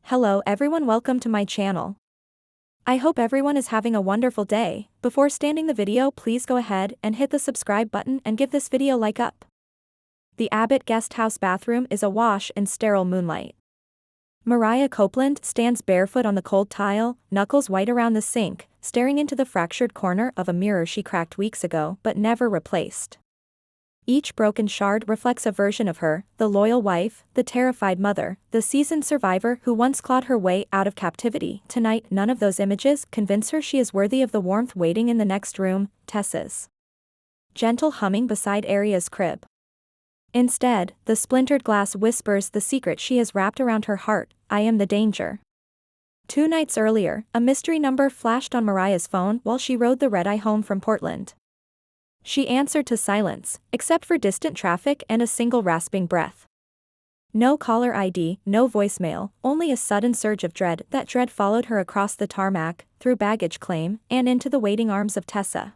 Hello everyone, welcome to my channel. I hope everyone is having a wonderful day. Before starting the video, please go ahead and hit the subscribe button and give this video a like up. The Abbott guest house bathroom is awash in sterile moonlight. Mariah Copeland stands barefoot on the cold tile, knuckles white around the sink, staring into the fractured corner of a mirror she cracked weeks ago but never replaced. Each broken shard reflects a version of her, the loyal wife, the terrified mother, the seasoned survivor who once clawed her way out of captivity. Tonight, none of those images convince her she is worthy of the warmth waiting in the next room, Tessa's gentle humming beside Aria's crib. Instead, the splintered glass whispers the secret she has wrapped around her heart: I am the danger. 2 nights earlier, a mystery number flashed on Mariah's phone while she rode the red-eye home from Portland. She answered to silence, except for distant traffic and a single rasping breath. No caller ID, no voicemail, only a sudden surge of dread. That dread followed her across the tarmac, through baggage claim, and into the waiting arms of Tessa.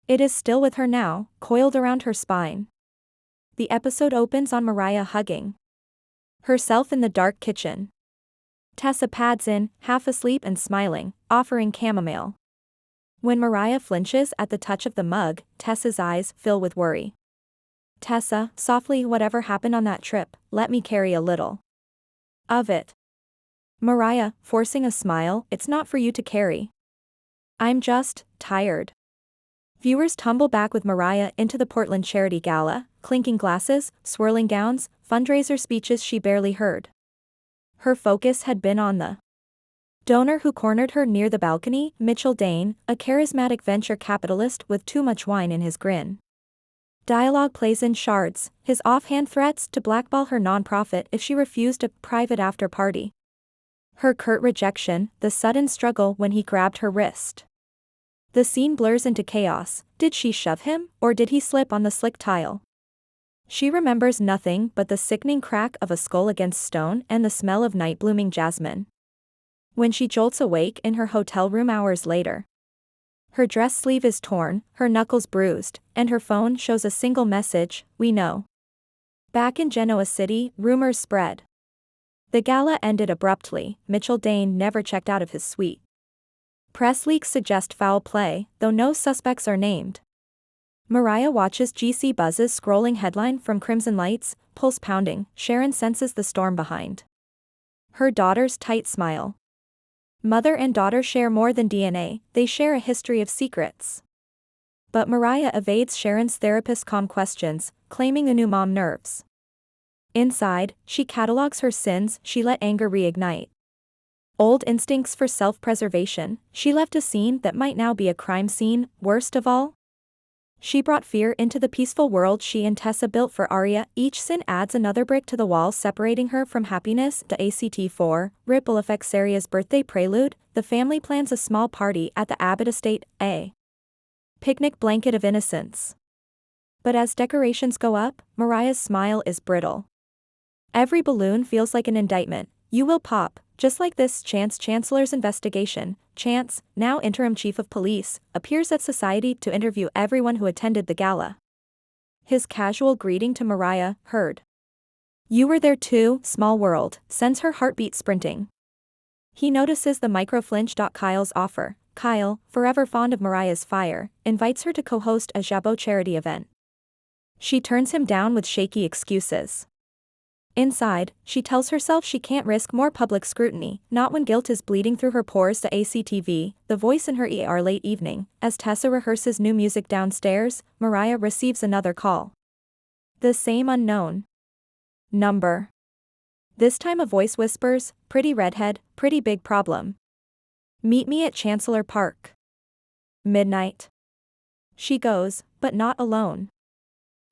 It is still with her now, coiled around her spine. The episode opens on Mariah hugging herself in the dark kitchen. Tessa pads in, half asleep and smiling, offering chamomile. When Mariah flinches at the touch of the mug, Tessa's eyes fill with worry. Tessa, softly, whatever happened on that trip, let me carry a little of it. Mariah, forcing a smile, it's not for you to carry. I'm just tired. Viewers tumble back with Mariah into the Portland charity gala, clinking glasses, swirling gowns, fundraiser speeches she barely heard. Her focus had been on the donor who cornered her near the balcony, Dane, a charismatic venture capitalist with too much wine in his grin. Dialogue plays in shards, his offhand threats to blackball her nonprofit if she refused a private after-party. Her curt rejection, the sudden struggle when he grabbed her wrist. The scene blurs into chaos. Did she shove him, or did he slip on the slick tile? She remembers nothing but the sickening crack of a skull against stone and the smell of night-blooming jasmine. When she jolts awake in her hotel room hours later, her dress sleeve is torn, her knuckles bruised, and her phone shows a single message: we know. Back in Genoa City, rumors spread. The gala ended abruptly. Dane never checked out of his suite. Press leaks suggest foul play, though no suspects are named. Mariah watches GC Buzz's scrolling headline from Crimson Lights, pulse pounding. Sharon senses the storm behind her daughter's tight smile. Mother and daughter share more than DNA, they share a history of secrets. But Mariah evades Sharon's therapist's calm questions, claiming a new mom nerves. Inside, she catalogs her sins. She let anger reignite old instincts for self-preservation. She left a scene that might now be a crime scene. Worst of all, she brought fear into the peaceful world she and Tessa built for Aria. Each sin adds another brick to the wall separating her from happiness. The ACT4 ripple affects Aria's birthday prelude. The family plans a small party at the Abbott estate, a picnic blanket of innocence. But as decorations go up, Mariah's smile is brittle. Every balloon feels like an indictment. You will pop, just like this. Chancellor's investigation. Chance, now interim chief of police, appears at society to interview everyone who attended the gala. His casual greeting to Mariah, heard. You were there too, small world, sends her heartbeat sprinting. He notices the micro-flinch. Kyle's offer. Kyle, forever fond of Mariah's fire, invites her to co-host a Jabot charity event. She turns him down with shaky excuses. Inside, she tells herself she can't risk more public scrutiny, not when guilt is bleeding through her pores. The ACTV, the voice in her ear. Late evening, as Tessa rehearses new music downstairs, Mariah receives another call. The same unknown number. This time a voice whispers, pretty redhead, pretty big problem. Meet me at Chancellor Park. Midnight. She goes, but not alone.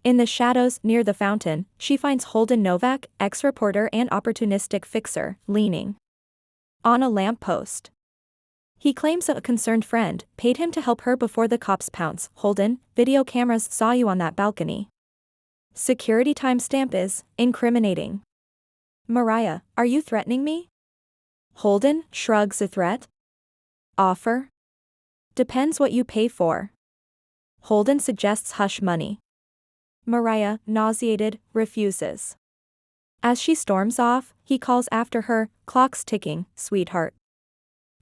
In the shadows, near the fountain, she finds Holden Novak, ex-reporter and opportunistic fixer, leaning on a lamppost. He claims a concerned friend paid him to help her before the cops pounce. Holden, video cameras saw you on that balcony. Security timestamp is incriminating. Mariah, are you threatening me? Holden shrugs. A threat? Offer? Depends what you pay for. Holden suggests hush money. Mariah, nauseated, refuses. As she storms off, he calls after her, "Clock's ticking, sweetheart."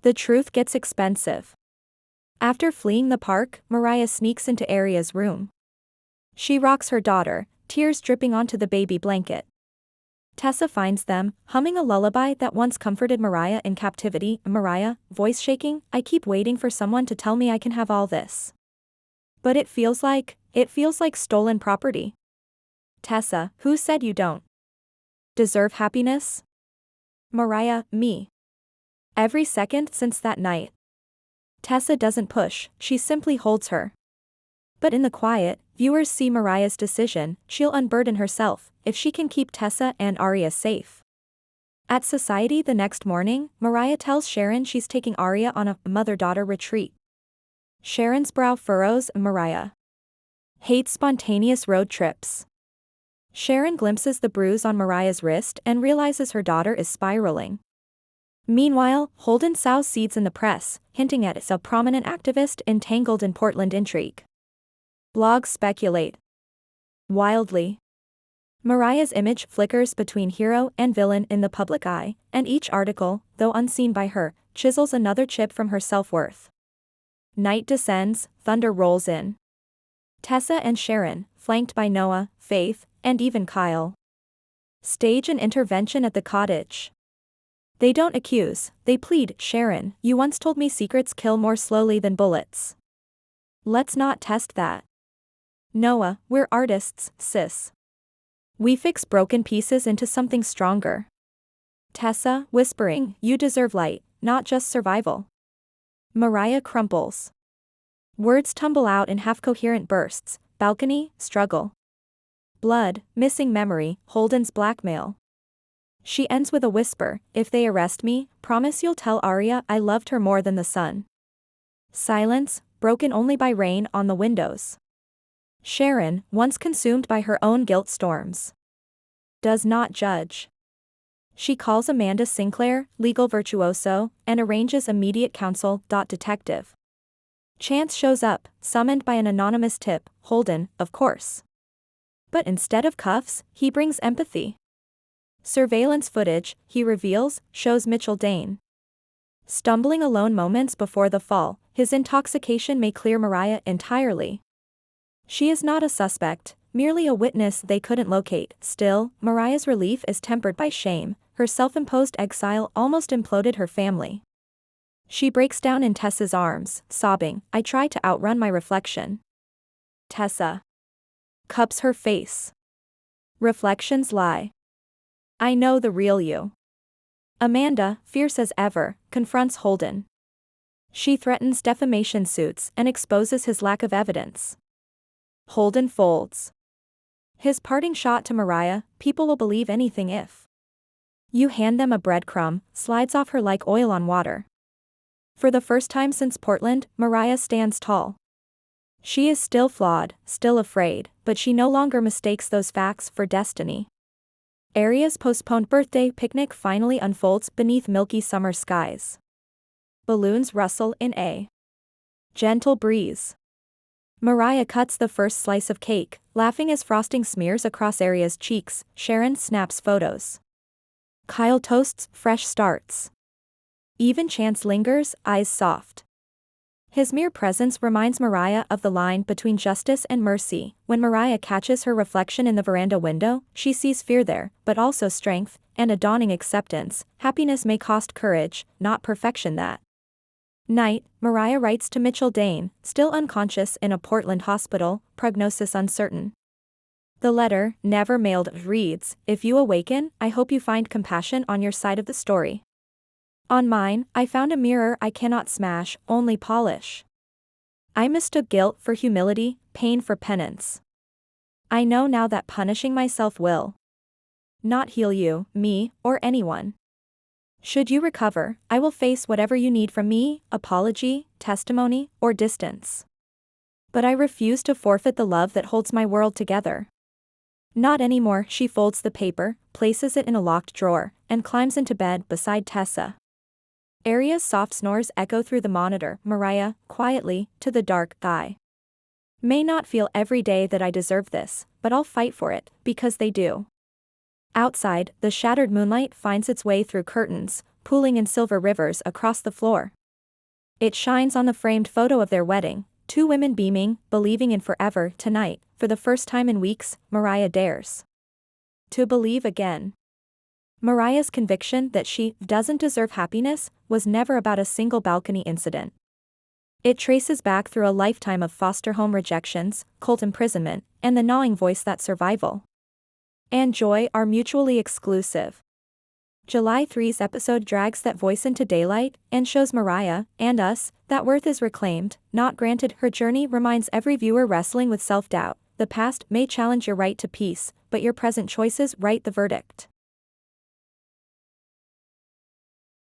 The truth gets expensive. After fleeing the park, Mariah sneaks into Aria's room. She rocks her daughter, tears dripping onto the baby blanket. Tessa finds them, humming a lullaby that once comforted Mariah in captivity. Mariah, voice shaking, "I keep waiting for someone to tell me I can have all this. But it feels like stolen property." Tessa, "Who said you don't deserve happiness?" Mariah, "Me. Every second since that night." Tessa doesn't push, she simply holds her. But in the quiet, viewers see Mariah's decision. She'll unburden herself, if she can keep Tessa and Aria safe. At society the next morning, Mariah tells Sharon she's taking Aria on a mother-daughter retreat. Sharon's brow furrows. Mariah hates spontaneous road trips. Sharon glimpses the bruise on Mariah's wrist and realizes her daughter is spiraling. Meanwhile, Holden sows seeds in the press, hinting at a prominent activist entangled in Portland intrigue. Blogs speculate wildly. Mariah's image flickers between hero and villain in the public eye, and each article, though unseen by her, chisels another chip from her self-worth. Night descends, thunder rolls in. Tessa and Sharon, flanked by Noah, Faith, and even Kyle, stage an intervention at the cottage. They don't accuse, they plead. "Sharon, you once told me secrets kill more slowly than bullets. Let's not test that." Noah, "We're artists, sis. We fix broken pieces into something stronger." Tessa, whispering, "You deserve light, not just survival." Mariah crumples. Words tumble out in half-coherent bursts: balcony, struggle, blood, missing memory, Holden's blackmail. She ends with a whisper, "If they arrest me, promise you'll tell Aria I loved her more than the sun." Silence, broken only by rain on the windows. Sharon, once consumed by her own guilt storms, does not judge. She calls Amanda Sinclair, legal virtuoso, and arranges immediate counsel. Detective Chance shows up, summoned by an anonymous tip. Holden, of course. But instead of cuffs, he brings empathy. Surveillance footage, he reveals, shows Mitchell Dane stumbling alone moments before the fall. His intoxication may clear Mariah entirely. She is not a suspect, merely a witness they couldn't locate. Still, Mariah's relief is tempered by shame. Her self-imposed exile almost imploded her family. She breaks down in Tessa's arms, sobbing, "I try to outrun my reflection." Tessa cups her face. Reflections lie. "I know the real you." Amanda, fierce as ever, confronts Holden. She threatens defamation suits and exposes his lack of evidence. Holden folds. His parting shot to Mariah, "People will believe anything if you hand them a breadcrumb," slides off her like oil on water. For the first time since Portland, Mariah stands tall. She is still flawed, still afraid, but she no longer mistakes those facts for destiny. Aria's postponed birthday picnic finally unfolds beneath milky summer skies. Balloons rustle in a gentle breeze. Mariah cuts the first slice of cake, laughing as frosting smears across Aria's cheeks. Sharon snaps photos. Kyle toasts fresh starts. Even Chance lingers, eyes soft. His mere presence reminds Mariah of the line between justice and mercy. When Mariah catches her reflection in the veranda window, she sees fear there, but also strength, and a dawning acceptance. Happiness may cost courage, not perfection. That night, Mariah writes to Mitchell Dane, still unconscious in a Portland hospital, prognosis uncertain. The letter, never mailed, reads, "If you awaken, I hope you find compassion on your side of the story. On mine, I found a mirror I cannot smash, only polish. I mistook guilt for humility, pain for penance. I know now that punishing myself will not heal you, me, or anyone. Should you recover, I will face whatever you need from me, apology, testimony, or distance. But I refuse to forfeit the love that holds my world together. Not anymore." She folds the paper, places it in a locked drawer, and climbs into bed beside Tessa. Aria's soft snores echo through the monitor. Mariah, quietly, to the dark eye. "May not feel every day that I deserve this, but I'll fight for it, because they do." Outside, the shattered moonlight finds its way through curtains, pooling in silver rivers across the floor. It shines on the framed photo of their wedding, two women beaming, believing in forever. Tonight, for the first time in weeks, Mariah dares to believe again. Mariah's conviction that she doesn't deserve happiness was never about a single balcony incident. It traces back through a lifetime of foster home rejections, cult imprisonment, and the gnawing voice that survival and joy are mutually exclusive. July 3's episode drags that voice into daylight and shows Mariah, and us, that worth is reclaimed, not granted. Her journey reminds every viewer wrestling with self-doubt. The past may challenge your right to peace, but your present choices write the verdict.